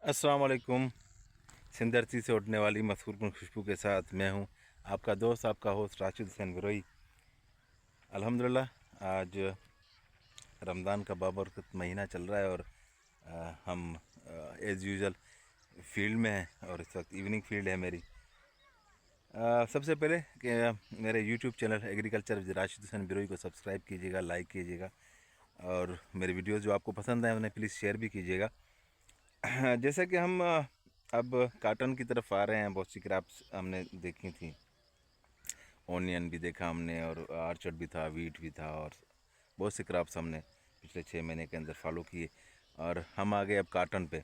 अस्सलाम वालेकुम। सिंदरती से उठने वाली मसरूर खुशबू के साथ मैं हूं आपका दोस्त, आपका होस्ट राशिद हुसैन बिरोई। अल्हम्दुलिल्लाह आज रमज़ान का बाबरकत महीना चल रहा है और हम एज़ यूज़ुअल फील्ड में हैं और इस वक्त इवनिंग फील्ड है मेरी। सबसे पहले कि मेरे YouTube channel agriculture with Rashid Hussain Biroi को सब्सक्राइब कीजिएगा, लाइक कीजिएगा और मेरे वीडियोज़ जो आपको पसंद आए उन्हें प्लीज़ शेयर भी कीजिएगा। जैसे कि हम अब काटन की तरफ आ रहे हैं। बहुत सी क्रॉप्स हमने देखी थी, ओनियन भी देखा हमने और आर्चर्ड भी था, वीट भी था और बहुत से क्रॉप्स हमने पिछले 6 महीने के अंदर फॉलो किए और हम आ गए अब काटन पे।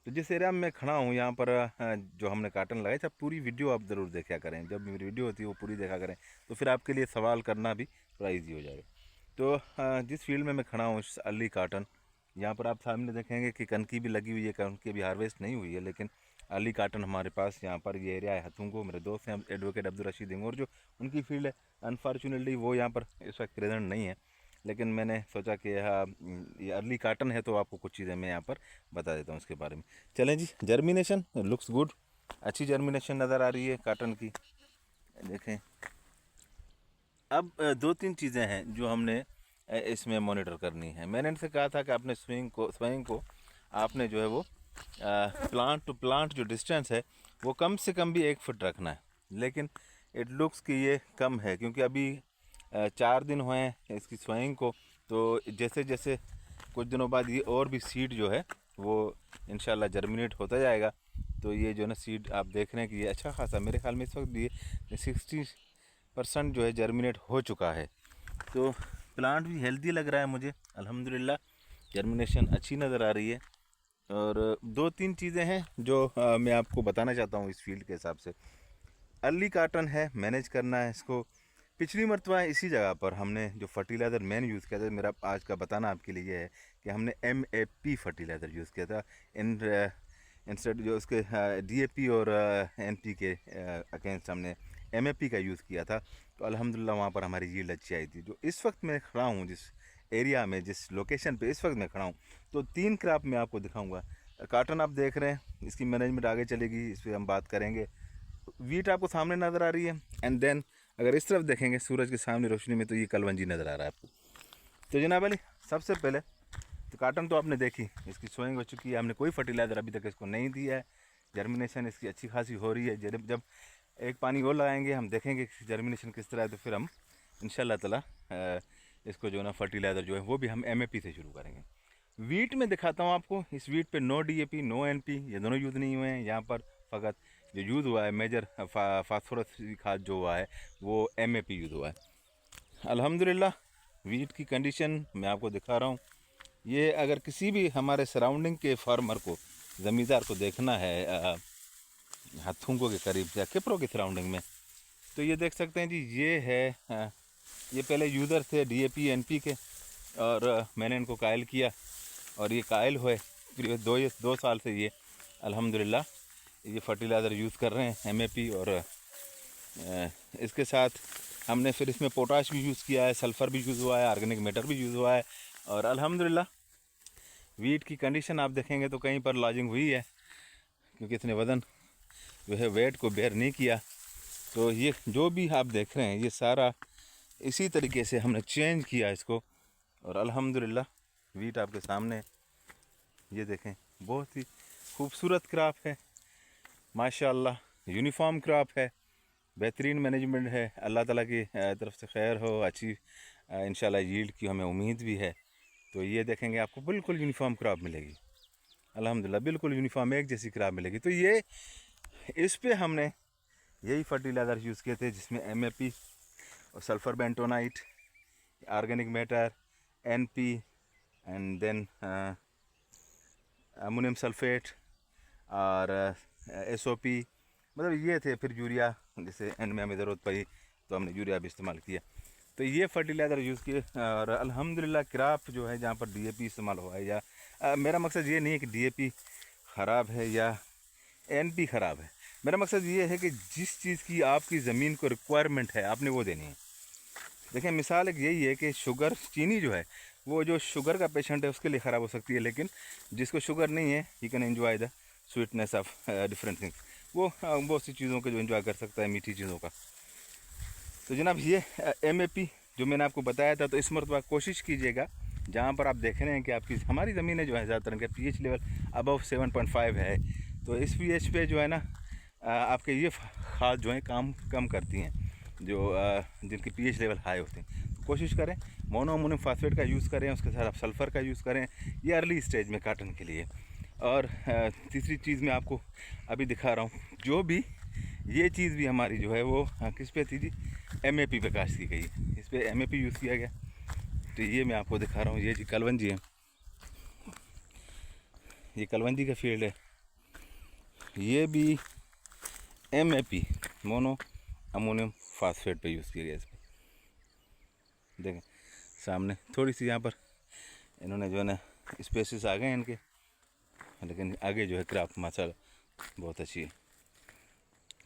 तो जिस एरिया में मैं खड़ा हूँ यहाँ पर जो हमने काटन लगाई था, पूरी वीडियो आप ज़रूर देखा करें। जब मेरी वीडियो होती है वो पूरी देखा करें तो फिर आपके लिए सवाल करना भी थोड़ा ईजी हो जाएगा। तो जिस फील्ड में मैं खड़ा हूँ अली काटन, यहाँ पर आप सामने देखेंगे कि कनकी भी लगी हुई है। कनकी अभी हार्वेस्ट नहीं हुई है लेकिन अली काटन हमारे पास यहाँ पर ये एरिया है। हथुंगो मेरे दोस्त हैं एडवोकेट अब्दुल रशीद इंगोर, जो उनकी फील्ड है। अनफॉर्चुनेटली वो यहाँ पर इस वक्त प्रेजेंट नहीं है, लेकिन मैंने सोचा कि ये अर्ली काटन है तो आपको कुछ चीज़ें मैं यहाँ पर बता देता हूँ उसके बारे में। चलें जी। जर्मिनेशन लुक्स गुड, अच्छी जर्मिनेशन नज़र आ रही है काटन की। देखें, अब दो तीन चीज़ें हैं जो हमने इसमें मॉनिटर करनी है। मैंने इनसे कहा था कि आपने स्विंग को आपने जो है वो प्लांट टू प्लांट जो डिस्टेंस है वो कम से कम भी 1 फुट रखना है, लेकिन इट लुक्स कि ये कम है क्योंकि अभी 4 दिन हुए हैं इसकी स्विंग को। तो जैसे जैसे कुछ दिनों बाद ये और भी सीड जो है वो इंशाल्लाह जर्मिनेट होता जाएगा। तो ये जो है ना सीड आप देख रहे हैं कि ये अच्छा खासा, मेरे ख्याल में इस वक्त भी ये 60% जो है जर्मिनेट हो चुका है। तो प्लांट भी हेल्दी लग रहा है मुझे, अल्हम्दुलिल्लाह जर्मिनेशन अच्छी नज़र आ रही है। और दो तीन चीज़ें हैं जो मैं आपको बताना चाहता हूँ इस फील्ड के हिसाब से। अर्ली काटन है, मैनेज करना है इसको। पिछली मरतबा इसी जगह पर हमने जो फर्टिलाइज़र मैन यूज़ किया था, मेरा आज का बताना आपके लिए ये है कि हमने MAP फर्टिलाइज़र यूज़ किया था इंस्टेड जो उसके DAP और NP के अगेंस्ट हमने MAP का यूज़ किया था। तो अल्हम्दुलिल्लाह वहाँ पर हमारी यील्ड अच्छी आई थी। जो इस वक्त मैं खड़ा हूँ, जिस एरिया में, जिस लोकेशन पे इस वक्त मैं खड़ा हूँ, तो 3 क्रॉप मैं आपको दिखाऊंगा। काटन आप देख रहे हैं, इसकी मैनेजमेंट आगे चलेगी, इस पर हम बात करेंगे। वीट आपको सामने नज़र आ रही है एंड देन अगर इस तरफ देखेंगे सूरज के सामने रोशनी में तो ये कलवंजी नज़र आ रहा है आपको। तो जनाब अली, सबसे पहले तो काटन तो आपने देखी, इसकी सोइंग हो चुकी है। हमने कोई फर्टिलाइज़र अभी तक इसको नहीं दिया है। जर्मिनेशन इसकी अच्छी खासी हो रही है। जब एक पानी और लगाएंगे, हम देखेंगे जर्मिनेशन किस तरह है, तो फिर हम इंशाल्लाह ताला इसको जो है ना फर्टिलाइज़र जो है वो भी हम MAP से शुरू करेंगे। वीट में दिखाता हूँ आपको। इस वीट पे नो DAP नो NP ये दोनों यूज़ नहीं हुए हैं। यहाँ पर फ़कत जो यूज़ हुआ है मेजर फास्फोरस खाद जो हुआ है वो MAP यूज़ हुआ है। अल्हम्दुलिल्लाह वीट की कंडीशन मैं आपको दिखा रहा हूँ। ये अगर किसी भी हमारे सराउंडिंग के फार्मर को, ज़मींदार को देखना है हथुंगो के करीब या किप्रो के सराउंडिंग में, तो ये देख सकते हैं जी। ये है ये पहले यूज़र थे DAP NP के और मैंने इनको कायल किया और ये कायल हुए। फिर 2 साल से ये अल्हम्दुलिल्लाह ये फर्टिलाइज़र यूज़ कर रहे हैं MAP। और इसके साथ हमने फिर इसमें पोटाश भी यूज़ किया है, सल्फ़र भी यूज़ हुआ है, ऑर्गेनिक मैटर भी यूज़ हुआ है। और अल्हम्दुलिल्लाह वीट की कंडीशन आप देखेंगे तो कहीं पर लॉजिंग हुई है क्योंकि इसने वज़न जो है वेट को बेयर नहीं किया। तो ये जो भी आप देख रहे हैं ये सारा इसी तरीके से हमने चेंज किया इसको। और अल्हम्दुलिल्लाह वीट आपके सामने, ये देखें, बहुत ही खूबसूरत क्रॉप है माशाल्लाह। यूनिफॉर्म क्रॉप है, बेहतरीन मैनेजमेंट है। अल्लाह ताला की तरफ से खैर हो, अच्छी इंशाल्लाह यील्ड की हमें उम्मीद भी है। तो ये देखेंगे आपको बिल्कुल यूनिफॉर्म क्रॉप मिलेगी अल्हम्दुलिल्लाह, बिल्कुल यूनिफॉर्म एक जैसी क्रॉप मिलेगी। तो ये इस पे हमने यही फर्टिलाइज़र यूज़ किए थे जिसमें MAP और sulphur bentonite, organic matter, NP and then ammonium sulphate और SOP, मतलब ये थे। फिर यूरिया, जैसे एंड में हमें ज़रूरत पड़ी तो हमने यूरिया भी इस्तेमाल किया। तो ये फर्टिलाइज़र यूज़ किए और अल्हम्दुलिल्लाह क्रॉप जो है जहाँ पर DAP इस्तेमाल हुआ है, या मेरा मकसद ये नहीं है कि DAP ख़राब है या NP ख़राब है। मेरा मकसद ये है कि जिस चीज़ की आपकी ज़मीन को रिक्वायरमेंट है आपने वो देनी है। देखें, मिसाल एक यही है कि शुगर, चीनी जो है वो जो शुगर का पेशेंट है उसके लिए ख़राब हो सकती है, लेकिन जिसको शुगर नहीं है he can enjoy the sweetness of different things, वो बहुत सी चीज़ों को जो एंजॉय कर सकता है, मीठी चीज़ों का। तो जनाब ये MAP जो मैंने आपको बताया था, तो इस मरतबा कोशिश कीजिएगा जहाँ पर आप देख रहे हैं कि आपकी हमारी ज़मीनें जो है ज़्यादातर इनका pH लेवल अबव 7.5 है, तो इस pH पे जो है ना आपके ये खाद जो है काम कम करती हैं, जो जिनकी pH लेवल हाई होते हैं। तो कोशिश करें मोनो अमोनियम फास्फेट का यूज़ करें, उसके साथ आप सल्फ़र का यूज़ करें, ये अर्ली स्टेज में काटन के लिए। और तीसरी चीज़ मैं आपको अभी दिखा रहा हूँ, जो भी ये चीज़ भी हमारी जो है वो किस पे थी जी, MAP पे कास्ट की गई है, इस पर MAP यूज़ किया गया। तो ये मैं आपको दिखा रहा हूँ, ये जी कलवंजी है, ये कलवंजी का फील्ड है, ये भी MAP मोनो अमोनियम फास्फेट पे यूज़ किया गया। इस पर देखें सामने थोड़ी सी यहाँ पर इन्होंने जो है ना स्पेसिस आ गए हैं इनके, लेकिन आगे जो है क्रॉप माशाल्लाह बहुत अच्छी है।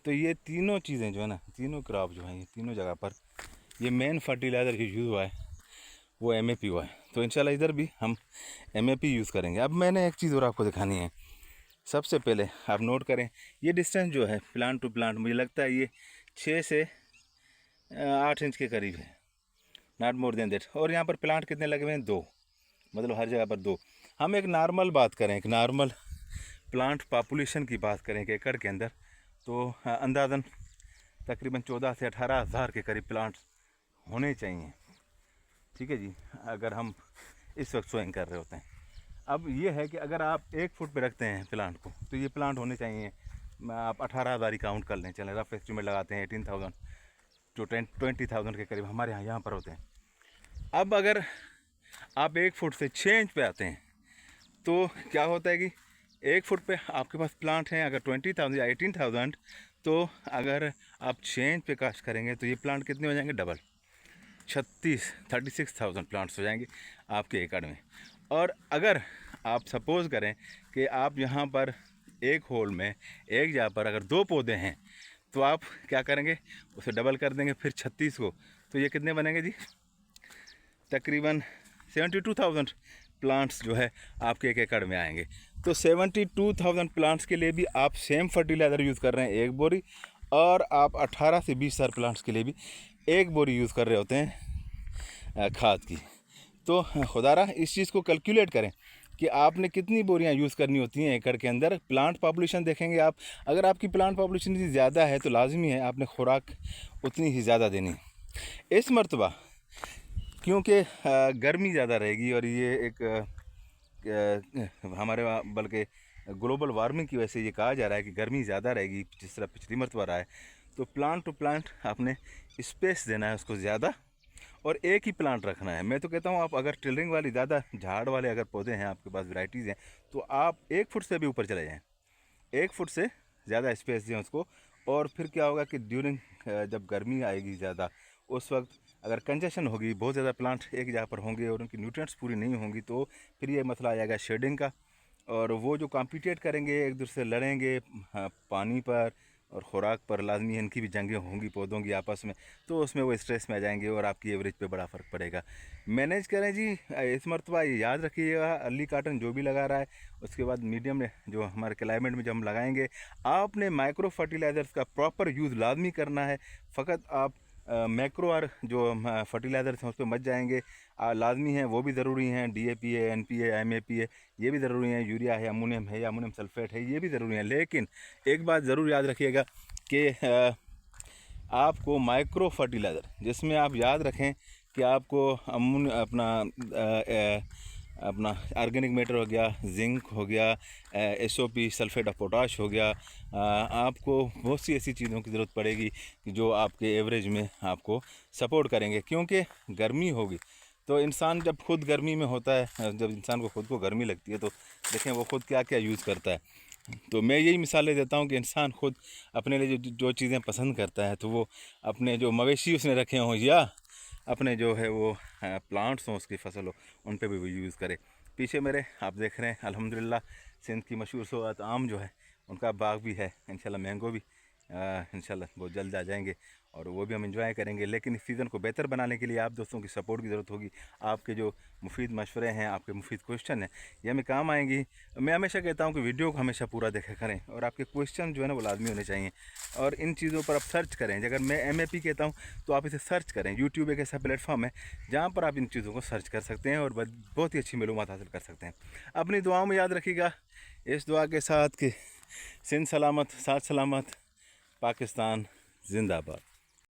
तो ये तीनों चीज़ें जो है ना, तीनों क्रॉप जो हैं, ये तीनों जगह पर ये मेन फर्टिलाइज़र जो यूज़ हुआ है वो MAP हुआ है। तो इंशाल्लाह इधर भी हम MAP यूज़ करेंगे। अब मैंने एक चीज़ और आपको दिखानी है। सबसे पहले आप नोट करें, ये डिस्टेंस जो है प्लांट टू प्लांट, मुझे लगता है ये 6 से 8 इंच के करीब है, नॉट मोर देन दैट। और यहाँ पर प्लांट कितने लगे हुए हैं, 2, मतलब हर जगह पर 2। हम एक नॉर्मल बात करें, एक नॉर्मल प्लांट पॉपुलेशन की बात करें कि एकड़ के अंदर, तो अंदाज़न तकरीबन 14 से 18 हज़ार के करीब प्लांट्स होने चाहिए। ठीक है जी, अगर हम इस वक्त सोइंग कर रहे होते हैं। अब ये है कि अगर आप 1 फुट पे रखते हैं प्लांट को, तो ये प्लांट होने चाहिए, आप 18,000 ही काउंट कर लें, चलें, रफ एस्टिमेट लगाते हैं 18,000 टू 20,000 के करीब हमारे यहाँ पर होते हैं। अब अगर आप 1 फुट से 6 इंच पे आते हैं, तो क्या होता है कि 1 फुट पे आपके पास प्लांट हैं अगर 20,000 या 18,000, तो अगर आप 6 इंच पे कास्ट करेंगे तो ये प्लांट कितने हो जाएंगे, डबल, 36,000 प्लांट्स हो जाएंगे आपके एकड़ में। और अगर आप सपोज़ करें कि आप यहाँ पर एक होल में एक जगह पर अगर 2 पौधे हैं, तो आप क्या करेंगे, उसे डबल कर देंगे फिर 36 को, तो ये कितने बनेंगे जी, तकरीबन 72,000 प्लांट्स जो है आपके एक एकड़ में आएंगे। तो 72,000 प्लांट्स के लिए भी आप सेम फर्टिलाइज़र यूज़ कर रहे हैं 1 बोरी, और आप 18 से 20 हज़ार प्लांट्स के लिए भी 1 बोरी यूज़ कर रहे होते हैं खाद की। तो खुदारा इस चीज़ को कैलकुलेट करें कि आपने कितनी बोरियां यूज़ करनी होती हैं एकड़ के अंदर। प्लांट पॉपुलेशन देखेंगे आप, अगर आपकी प्लांट पॉपुलेशन इतनी ज़्यादा है तो लाजमी है आपने खुराक उतनी ही ज़्यादा देनी। इस मरतबा क्योंकि गर्मी ज़्यादा रहेगी, और ये एक हमारे वहाँ बल्कि ग्लोबल वार्मिंग की वजह से ये कहा जा रहा है कि गर्मी ज़्यादा रहेगी, जिस तरह पिछली मरतबा रहा है। तो प्लांट टू प्लांट आपने स्पेस देना है उसको ज़्यादा, और एक ही प्लांट रखना है। मैं तो कहता हूँ आप अगर टिलरिंग वाली ज़्यादा झाड़ वाले अगर पौधे हैं आपके पास, वैरायटीज़ हैं, तो आप 1 फुट से भी ऊपर चले जाएँ, 1 फुट से ज़्यादा स्पेस दें उसको। और फिर क्या होगा कि ड्यूरिंग जब गर्मी आएगी ज़्यादा, उस वक्त अगर कंजेशन होगी, बहुत ज़्यादा प्लांट एक जगह पर होंगे और उनकी न्यूट्रिएंट्स पूरी नहीं होंगी, तो फिर ये मसला आ जाएगा शेडिंग का। और वो जो कॉम्पिटिट करेंगे, एक दूसरे से लड़ेंगे पानी पर और ख़ुराक पर, लाजमी इनकी भी जंगें होंगी पौधों की आपस में, तो उसमें वो स्ट्रेस में आ जाएंगे और आपकी एवरेज पे बड़ा फ़र्क पड़ेगा। मैनेज करें जी इस मरतबा, ये याद रखिएगा, अर्ली काटन जो भी लगा रहा है, उसके बाद मीडियम में जो हमारे क्लाइमेट में जब हम लगाएंगे, आपने माइक्रो फर्टिलाइज़र्स का प्रॉपर यूज़ लाजमी करना है। फ़कत आप मैक्रो और जो फर्टिलाइज़र्स हैं उस पर मच जाएंगे, लाजमी हैं, वो भी ज़रूरी हैं, DAP है, NP है, MAP है, ये भी ज़रूरी हैं, यूरिया है, अमोनियम है या अमोनियम सल्फेट है, ये भी ज़रूरी है। लेकिन एक बात ज़रूर याद रखिएगा कि आपको माइक्रो फर्टिलाइज़र, जिसमें आप याद रखें कि आपको अपना ऑर्गेनिक मैटर हो गया, जिंक हो गया, SOP सल्फेट ऑफ पोटाश हो गया, आपको बहुत सी ऐसी चीज़ों की ज़रूरत पड़ेगी जो आपके एवरेज में आपको सपोर्ट करेंगे। क्योंकि गर्मी होगी तो इंसान जब खुद गर्मी में होता है, जब इंसान को खुद को गर्मी लगती है, तो देखें वो खुद क्या क्या यूज़ करता है। तो मैं यही मिसालें देता हूँ कि इंसान खुद अपने लिए जो चीज़ें पसंद करता है, तो वो अपने जो मवेशी उसने रखे हों या अपने जो है वो प्लांट्स हों, उसकी फसल हो, उन पे भी वो यूज़ करे। पीछे मेरे आप देख रहे हैं अल्हम्दुलिल्लाह सिंध की मशहूर सौगात आम जो है उनका बाग भी है, इंशाल्लाह मैंगो भी इंशाल्लाह बहुत जल्द आ जाएंगे और वो भी हम इंजॉय करेंगे। लेकिन इस सीज़न को बेहतर बनाने के लिए आप दोस्तों की सपोर्ट की ज़रूरत होगी। आपके जो मुफीद मशवरे हैं, आपके मुफीद क्वेश्चन हैं, ये हमें काम आएंगी। मैं हमेशा कहता हूँ कि वीडियो को हमेशा पूरा देखा करें और आपके क्वेश्चन जो है ना वो लाजमी होने चाहिए। और इन चीज़ों पर आप सर्च करें। अगर मैं MAP कहता हूँ तो आप इसे सर्च करें। यूट्यूब एक ऐसा प्लेटफॉर्म है जहाँ पर आप इन चीज़ों को सर्च कर सकते हैं और बहुत ही अच्छी मालूमात हासिल कर सकते हैं। अपनी दुआओं में याद रखिएगा, इस दुआ के साथ कि सिंध सलामत, साथ सलामत, पाकिस्तान जिंदाबाद।